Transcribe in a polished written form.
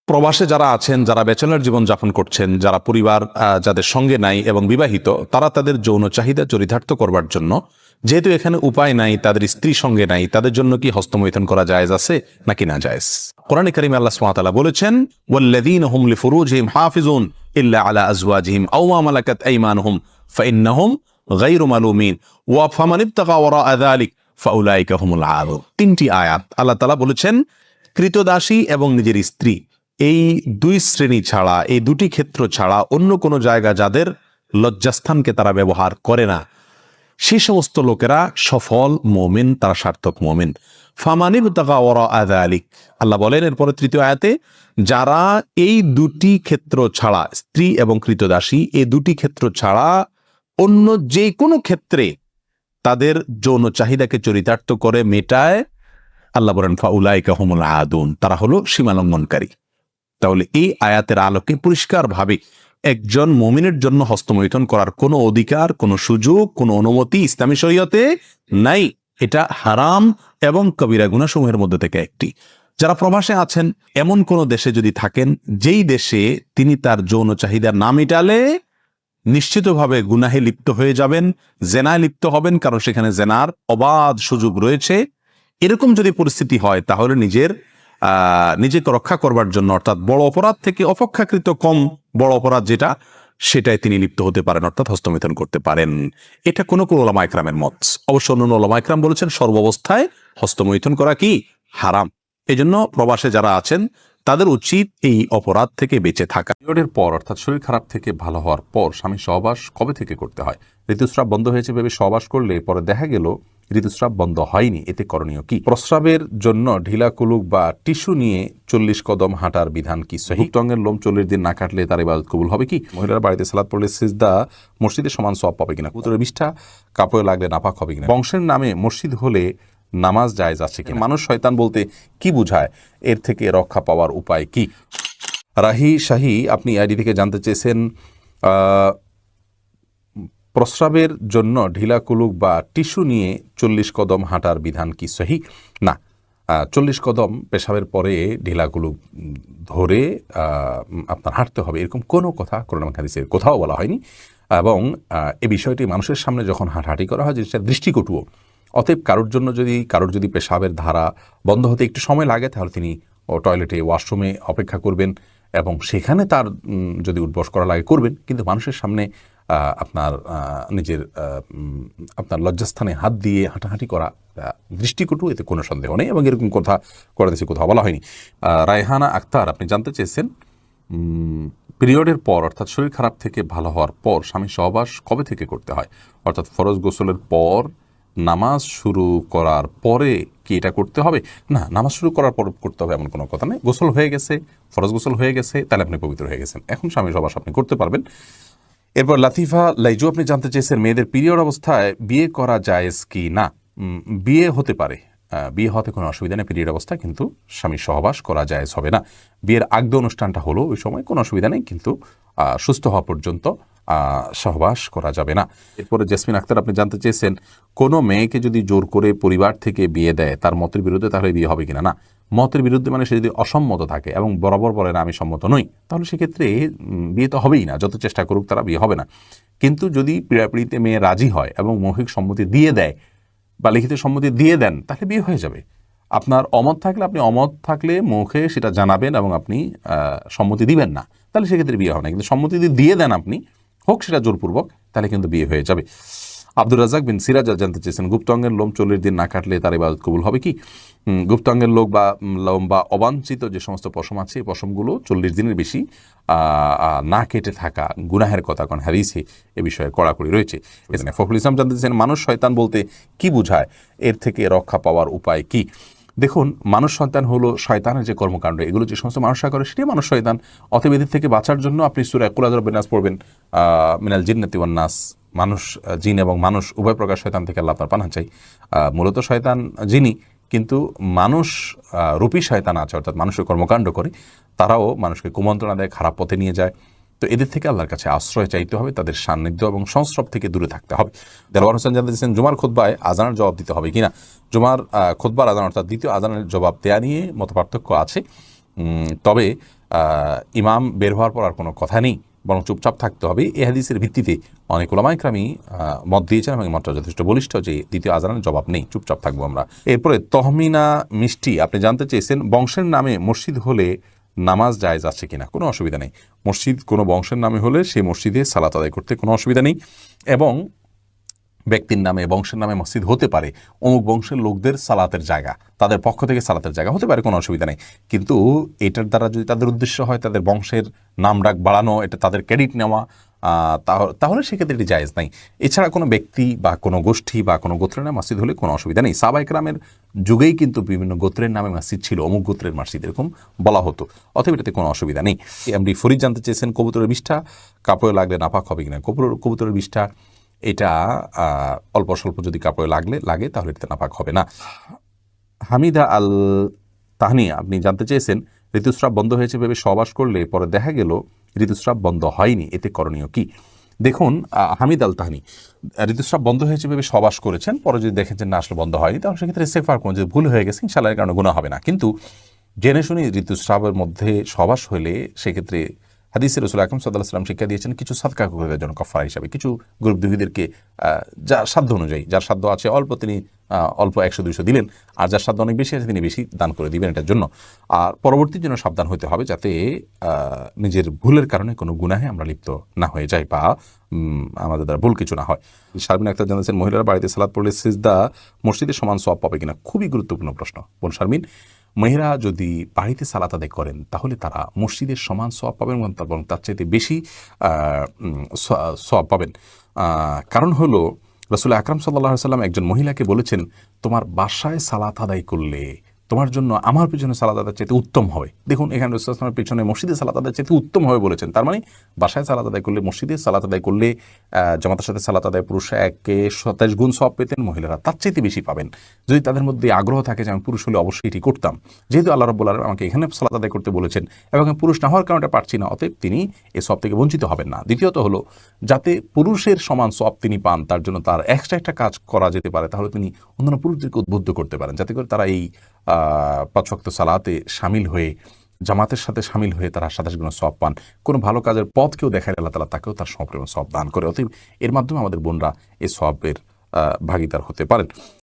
প্রবাসে যারা আছেন, যারা ব্যাচেলর জীবন যাপন করছেন, যারা পরিবার যাদের সঙ্গে নাই এবং বিবাহিত, তারা তাদের যৌন চাহিদা চরিতার্থ করবার জন্য, যেহেতু এখানে উপায় নাই, তাদের স্ত্রী সঙ্গে নাই, তাদের জন্য কি হস্তমৈথুন করা জায়েজ আছে নাকি না জায়েজ? কোরআনে কারিমে আল্লাহ সুবহানাহু ওয়া তাআলা বলেছেন, ওয়াল্লাযীনা হুম লিফুরুজিহিম হাফিজুন ইল্লা আলা আজওয়াজিহিম আও মা মালাকাত আইমানুহুম ফাইন্নাহুম গায়রু মালুমিন ওয়া ফামান ইবতাগা ওয়ারাআ যালিক ফাউলাইকা হুমুল আদুন। তিনটি আয়াত আল্লাহ তাআলা বলেছেন, কৃতদাসী এবং নিজের স্ত্রী, এই দুই শ্রেণী ছাড়া, এই দুটি ক্ষেত্র ছাড়া অন্য কোনো জায়গা যাদের লজ্জাস্থানকে তারা ব্যবহার করে না, সেই সমস্ত লোকেরা সফল মুমিন, তারা সার্থক মুমিন। ফামানিবতাগা ওয়ারাআ যালিক, আল্লাহ বলেন এরপরে তৃতীয় আয়াতে, যারা এই দুটি ক্ষেত্র ছাড়া, স্ত্রী এবং কৃতদাসী, এই দুটি ক্ষেত্র ছাড়া অন্য যে কোনো ক্ষেত্রে তাদের যৌন চাহিদাকে চরিতার্থ করে মেটায়, আল্লাহ বলেন ফাউলাইকা হুমুল আদুন, তারা হলো সীমালঙ্ঘনকারী। তাহলে এই আয়াতের আলোকে পরিষ্কারভাবে একজন মুমিনের জন্য হস্তমৈথুন করার কোনো অধিকার, কোনো সুযোগ, কোনো অনুমতি ইসলামী শরীয়তে নাই। এটা হারাম এবং কবিরা গুনাহসমূহের মধ্যে থেকে একটি। যারা প্রবাসে আছেন, এমন কোন দেশে যদি থাকেন যেই দেশে তিনি তার যৌন চাহিদা না মেটালে নিশ্চিতভাবে গুনাহে লিপ্ত হয়ে যাবেন, জেনায় লিপ্ত হবেন, কারণ সেখানে জেনার অবাধ সুযোগ রয়েছে। এরকম যদি পরিস্থিতি হয়, তাহলে নিজেকে রক্ষা করবার জন্য, অর্থাৎ বড় অপরাধ থেকে অপেক্ষাকৃত কম বড় অপরাধ যেটা, সেটাই তিনি লিপ্ত হতে পারেন, অর্থাৎ হস্তমৈথুন করতে পারেন। এটা কোনো ওলামা ইকরামের মত। অবশ্য অন্য ওলামা ইকরাম বলেছেন সর্বাবস্থায় হস্তমৈথুন করা কি হারাম। এজন্য প্রবাসে যারা আছেন তাদের উচিত এই অপরাধ থেকে বেঁচে থাকা। পিরিয়ডের পর, অর্থাৎ শরীর খারাপ থেকে ভালো হওয়ার পর স্বামী সহবাস কবে থেকে করতে হয়? ঋতুস্রাব বন্ধ হয়েছে ভেবে সহবাস করলে পরে দেখা গেল ঋতুস্রাব বন্ধ হয়নি, এতে করণীয় কি? প্রস্রাবের জন্য ঢিলা কুলুক বা টিস্যু নিয়ে 40 কদম হাঁটার বিধান কি সহিহ? গুপ্ত অঙ্গের লোম 40 দিন না কাটলে তার ইবাদত কবুল হবে কি? মহিলারা বাড়িতে সালাত পড়লে সিজদা মসজিদে সমান সওয়াব পাবে কিনা? পুতুলের বিষ্ঠা কাপড়ে লাগলে নাপাক হবে কিনা? বংশের নামে মসজিদ হলে নামাজ জায়েজ আছে কিনা? মানুষ শয়তান বলতে কি বুঝায়? এর থেকে রক্ষা পাওয়ার উপায় কি? রাহি শাহী আপনি আইডি থেকে জানতে চেয়েছেন, প্রস্রাবের জন্য ঢিলা কুলুক বা টিস্যু নিয়ে 40 কদম হাঁটার বিধান কি সহিহ? না, 40 কদম পেশাবের পরে ঢিলা কুলুক ধরে আপনার হাঁটতে হবে, এরকম কোনো কথা কোরআন হাদিসের কোথাও বলা হয়নি। এবং এই বিষয়টি মানুষের সামনে যখন হাঁটাহাঁটি করা হয়, যেটা দৃষ্টিকটুও। অতএব কারোর যদি পেশাবের ধারা বন্ধ হতে একটু সময় লাগে, তাহলে তিনি টয়লেটে, ওয়াশরুমে অপেক্ষা করবেন এবং সেখানে তার যদি উঠবস করা লাগে করবেন, কিন্তু মানুষের সামনে আপনার লজ্জাস্থানে হাত দিয়ে হাঁটাহাঁটি করা দৃষ্টিকটু, এতে কোনো সন্দেহ নেই এবং এরকম কথা করে দিয়েছে, কোথাও বলা হয়নি। রায়হানা আক্তার আপনি জানতে চেয়েছেন, পিরিয়ডের পর, অর্থাৎ শরীর খারাপ থেকে ভালো হওয়ার পর স্বামী সহবাস কবে থেকে করতে হয়? অর্থাৎ ফরজ গোসলের পর, নামাজ শুরু করার পরে কি এটা করতে হবে? না, নামাজ শুরু করার পর করতে হবে এমন কোনো কথা নেই। গোসল হয়ে গেছে, ফরজ গোসল হয়ে গেছে, তাহলে আপনি পবিত্র হয়ে গেছেন, এখন স্বামী সহবাস আপনি করতে পারবেন। এরপর লাতিফা লাইজু আপনি জানতে চেয়েছেন, মেয়েদের পিরিয়ড অবস্থায় বিয়ে করা জায়েজ কি না? বিয়ে হতে পারে, বিয়ে হতে কোনো অসুবিধা নেই পিরিয়ড অবস্থায়, কিন্তু স্বামী সহবাস করা জায়েজ হবে না। বিয়ের আগ্দ অনুষ্ঠানটা হলো ওই সময়, কোনো অসুবিধা নেই, কিন্তু সুস্থ হওয়া পর্যন্ত সহবাস করা যাবে না। এরপরে জেসমিন আক্তার আপনি জানতে চেয়েছেন, কোনো মেয়েকে যদি জোর করে পরিবার থেকে বিয়ে দেয় তার মতের বিরুদ্ধে, তাহলে বিয়ে হবে কিনা? না, মতের বিরুদ্ধে মানে সে যদি অসম্মত থাকে এবং বরাবর বলে না আমি সম্মত নই, তাহলে সেক্ষেত্রে বিয়ে তো হবেই না, যত চেষ্টা করুক তারা বিয়ে হবে না। কিন্তু যদি পীড়াপিড়িতে মেয়ে রাজি হয় এবং মৌখিক সম্মতি দিয়ে দেয় বা লিখিত সম্মতি দিয়ে দেন, তাহলে বিয়ে হয়ে যাবে। আপনার অমত থাকলে মুখে সেটা জানাবেন এবং আপনি সম্মতি দিবেন না, তাহলে সেক্ষেত্রে বিয়ে হবে না। কিন্তু সম্মতি যদি দিয়ে দেন আপনি, হোক সেটা জোরপূর্বক, তাহলে কিন্তু বিয়ে হয়ে যাবে। আব্দুর রাজাক বিন সিরাজ জানতে চেয়েছেন, গুপ্তাঙ্গের লোম 40 দিন না কাটলে তার ইবাদত কবুল হবে কি? গুপ্তাঙ্গের লোম বা অবাঞ্ছিত যে সমস্ত পশম আছে, এই পশমগুলো 40 দিনের বেশি না কেটে থাকা গুনাহের কথা, কারণ হাদিসে এ বিষয়ে কড়াকড়ি রয়েছে। ফখরুল ইসলাম জানতে চেয়েছেন, মানুষ শয়তান বলতে কি বুঝায়? এর থেকে রক্ষা পাওয়ার উপায় কি? দেখুন, মানুষ সন্তান হলো শয়তানের যে কর্মকাণ্ড, এগুলো যে সমস্ত মানুষরা করে সেটাই মানুষ শয়তান। অতএব এদের থেকে বাঁচার জন্য আপনি সূরা কুল আযুর বিন নাস পড়বেন, মিনাল জিন্নাতি ওয়ান নাস, মানুষ, জিন এবং মানুষ উভয় প্রকার শয়তান থেকে আল্লাহ আপনার পানাহ চাই। মূলত শয়তান জিনি, কিন্তু মানুষ রূপী শয়তান আছে, অর্থাৎ মানুষের কর্মকাণ্ড করে, তারাও মানুষকে কুমন্ত্রণা দেয়, খারাপ পথে নিয়ে যায়। তো এদের থেকে আল্লাহর কাছে আশ্রয় চাইতে হবে, তাদের সান্নিধ্য এবং সংস্রব থেকে দূরে থাকতে হবে। দেলওয়ার হোসেন জানতে চেয়েছেন, জুমার খুতবায় আজানের জবাব দিতে হবে কিনা? জুমার খুতবার আজান, অর্থাৎ দ্বিতীয় আজানের জবাব দেয়া নিয়ে মতপার্থক্য আছে। তবে ইমাম বের হওয়ার পর আর কোনো কথা নেই, বরং চুপচাপ থাকতে হবে। এই হাদিসের ভিত্তিতে অনেক ওলামা ইকরামই মত দিয়েছেন এবং মতটা যথেষ্ট বলিষ্ঠ যে দ্বিতীয় আজানের জবাব নেই, চুপচাপ থাকবো আমরা। এরপরে তহমিনা মিষ্টি আপনি জানতে চেয়েছেন বংশের নামে মসজিদ হলে নামাজ জায়েজ আছে কিনা। কোনো অসুবিধা নেই, মসজিদ কোনো বংশের নামে হলে সেই মসজিদে সালাত আদায় করতে কোনো অসুবিধা নেই। এবং ব্যক্তির নামে বংশের নামে মসজিদ হতে পারে, অমুক বংশের লোকদের সালাতের জায়গা, তাদের পক্ষ থেকে সালাতের জায়গা হতে পারে, কোনো অসুবিধা নেই। কিন্তু এটার দ্বারা যদি তাদের উদ্দেশ্য হয় তাদের বংশের নাম ডাক বাড়ানো, এটা তাদের ক্রেডিট নেওয়া, তাহলে সেক্ষেত্রে এটি জায়েজ নাই। এছাড়া কোনো ব্যক্তি বা কোনো গোষ্ঠী বা কোনো গোত্রের নামে মসজিদ হলে কোনো অসুবিধা নেই। সাহাবা ইকরামের যুগেই কিন্তু বিভিন্ন গোত্রের নামে মসজিদ ছিল, অমুক গোত্রের মসজিদ এরকম বলা হতো, অতএব এটাতে কোনো অসুবিধা নেই। এমডি ফরিদ জানতে চেয়েছেন কবুতরের বিষ্ঠা কাপড়ে লাগলে নাপাক হবে কিনা। কবুতরের বিষ্ঠা এটা অল্প স্বল্প যদি কাপড়ে লাগে তাহলে এটাতে নাপাক হবে না। হামিদা আল তাহনিয়া আপনি জানতে চেয়েছেন ঋতুস্রাব বন্ধ হয়েছে ভেবে সহবাস করলে পরে দেখা গেল ঋতুস্রাব বন্ধ হয়নি, এতে করণীয় কি। দেখুন হামিদ আল তাহনি ঋতুস্রাব বন্ধ হয়েছে ভেবে সহবাস করেছেন, পরে যদি দেখেছেন না আসলে বন্ধ হয়নি, তাহলে সেক্ষেত্রে ইস্তেগফার করুন, যদি ভুল হয়ে গেছে ইনশাআল্লাহ এর কারণে গুনাহ হবে না। কিন্তু জেনে শুনে ঋতুস্রাবের মধ্যে সহবাস হলে সেক্ষেত্রে হাদিসে রাসূল আকরাম সাল্লাল্লাহু আলাইহি ওয়াসাল্লাম শিক্ষা দিয়েছেন কিছু সাদকা করে জন্য কাফারা হিসাবে, কিছু গরিব দুঃখীদেরকে যার সাধ্য অনুযায়ী, যার সাধ্য আছে অল্প তিনি অল্প 100-200 দিলেন, আর যার সাধ্য অনেক বেশি আছে তিনি বেশি দান করে দিবেন এটার জন্য। আর পরবর্তীর জন্য সাবধান হতে হবে যাতে নিজের ভুলের কারণে কোনো গুনাহে আমরা লিপ্ত না হয়ে যাই বা আমাদের দ্বারা ভুল কিছু না হয়। শারমিন আক্তার জানাচ্ছেন মহিলারা বাড়িতে সালাত পড়লে সিজদা মসজিদের সমান সওয়াব পাবে কিনা। খুবই গুরুত্বপূর্ণ প্রশ্ন বোন শারমিন। মেয়েরা যদি বাড়িতে সালাত আদায় করেন তাহলে তারা মসজিদের সমান সওয়াব পাবেন এবং তার চাইতে বেশি সওয়াব পাবেন। কারণ হলো রাসূল আকরাম সাল্লাল্লাহু আলাইহি ওয়াসাল্লাম একজন মহিলাকে বলেছেন তোমার বাসায় সালাত আদায় করলে তোমার জন্য আমার পিছনে সালাত আদায় চাইতে উত্তম হবে। দেখুন এখানে রাসূল সাল্লাল্লাহু আলাইহি ওয়াসাল্লামের পিছনে মসজিদে সালাত আদায় চাইতে উত্তম হবে বলেছেন, তার মানে বাসায় সালাত আদায় করলে, মসজিদে সালাত আদায় করলে জামাতের সাথে সালাত আদায় পুরুষরা 27 গুণ সওয়াব পেতেন, মহিলারা তার চাইতে বেশি পাবেন। যদি তাদের মধ্যে আগ্রহ থাকে যে আমি পুরুষ হলে অবশ্যই এটি করতাম, যেহেতু আল্লাহ রাব্বুল আলামিন আমাকে এখানে সালাত আদায় করতে বলেছেন এবং আমি পুরুষ না হওয়ার কারণে এটা পারছি না, অতএব তিনি এই সওয়াব থেকে বঞ্চিত হবেন না। দ্বিতীয়ত হলো যাতে পুরুষের সমান সওয়াব তিনি পান, তার জন্য তার এক্সট্রা একটা কাজ করা যেতে পারে, তাহলে তিনি অন্যান্য পুরুষদেরকে উদ্বুদ্ধ করতে পারেন যাতে করে তারা এই 5 ওয়াক্ত সালাতে শামিল হয়ে, জামাতের সাথে শামিল হয়ে তারা 27 গুণ সওয়াব পান। কোনো ভালো কাজের পথকেও দেখায় আল্লাহ তাআলা তাকেও তার সওয়াব দান করে। অতএব এর মাধ্যমে আমাদের বোনরা এই সওয়াবের ভাগীদার হতে পারেন।